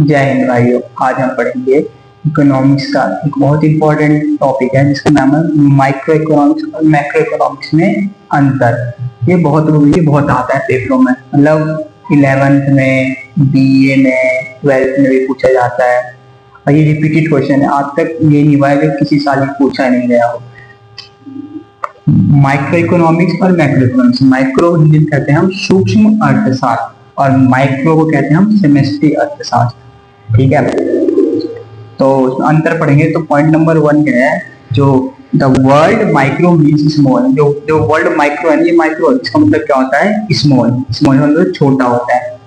जय हिंद भाइयों। आज हम पढ़ेंगे इकोनॉमिक्स का एक बहुत इंपॉर्टेंट टॉपिक है जिसका नाम है माइक्रो इकोनॉमिक्स और मैक्रो इकोनॉमिक्स में अंतर। ये बहुत आता है पेपरों में, मतलब 11th में, बीए में, 12th में भी पूछा जाता है और ये रिपीटेड क्वेश्चन है। आज तक ये नहीं हुआ है कि किसी साल पूछा नहीं गया हो। माइक्रो इकोनॉमिक्स और मैक्रो इकोनॉमिक्स। माइक्रो हिंदी में कहते हैं हम सूक्ष्म अर्थशास्त्र और माइक्रो को कहते हैं हम समष्टि अर्थशास्त्र। ठीक है, तो अंतर पढ़ेंगे। तो पॉइंट नंबर 1 क्या है, जो the world micro means small. जो वर्ल्ड माइक्रो है, ये माइक्रो इसका मतलब क्या होता है, स्मॉल। स्मॉल मतलब छोटा होता है।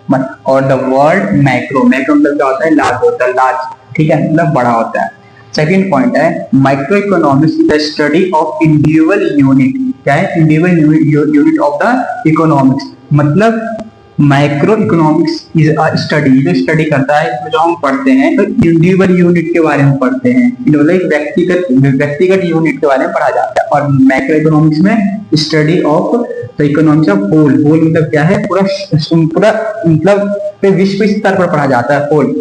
और द वर्ल्ड मैक्रो, मैक्रो मतलब क्या होता है, लार्ज होता है, लार्ज। ठीक है, मतलब बड़ा होता है। सेकेंड पॉइंट है microeconomics the study of individual unit. क्या है, individual unit of the economics. मतलब microeconomics is a study, जो स्टडी करता है, इसमें जो हम पढ़ते हैं तो इंडिविजुअल यूनिट के बारे में पढ़ते हैं, मतलब व्यक्तिगत यूनिट के बारे में पढ़ा जाता है। और मैक्रो इकोनॉमिक्स में study of the economics of whole. Whole मतलब क्या है, पूरा मतलब विश्व स्तर पर पढ़ा जाता है, होल।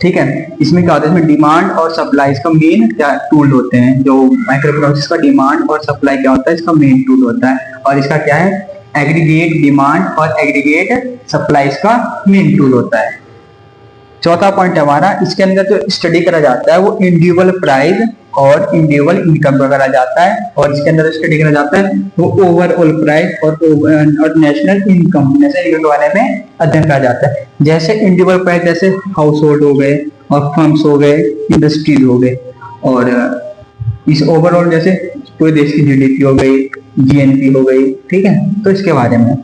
ठीक है, इसमें क्या होता है, इसमें डिमांड और सप्लाई इसका मेन क्या टूल होते हैं। जो माइक्रो इकोनॉमिक्स का डिमांड और सप्लाई क्या होता है, इसका मेन टूल होता है। और इसका क्या है, एग्रीगेट डिमांड और एग्रीगेट सप्लाई इसका मेन टूल होता है। चौथा पॉइंट हमारा, इसके अंदर जो स्टडी करा जाता है वो इंडिविजुअल प्राइस और इंडिविजुअल इनकम का करा जाता है। और इसके अंदर स्टडी करा जाता है वो ओवरऑल प्राइस और नेशनल इनकम के बारे में अध्ययन करा जाता है। जैसे इंडिविजुअल प्राइस, जैसे हाउस होल्ड हो गए और फर्म्स हो गए, इंडस्ट्रीज हो गए। और इस ओवरऑल जैसे पूरे देश की जीडीपी हो गई, जीएनपी हो गई। ठीक है, तो इसके बारे में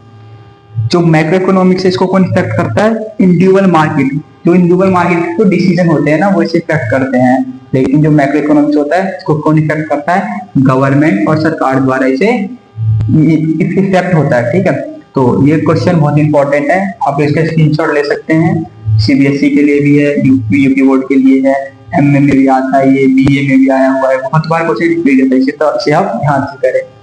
जो मैक्रो इकोनॉमिक्स है इसको कौन इफेक्ट करता है, इंडिविजुअल मार्केट। जो इंडिविजुअल मार्केट को डिसीजन होते हैं ना, वो इसे इफेक्ट करते हैं। लेकिन जो मैक्रो इकोनॉमिक्स होता है इसको कौन इफेक्ट करता है, गवर्नमेंट और सरकार द्वारा इसे इफेक्ट होता है। ठीक है, तो ये क्वेश्चन बहुत इंपॉर्टेंट है, आप इसका स्क्रीनशॉट ले सकते हैं। सीबीएसई के लिए भी है, यूपी बोर्ड के लिए है, एमए में भी आता है, ये बीए में भी आया हुआ है, बहुत बार क्वेश्चन रिपीट होता है, इसे आप ध्यान से करें।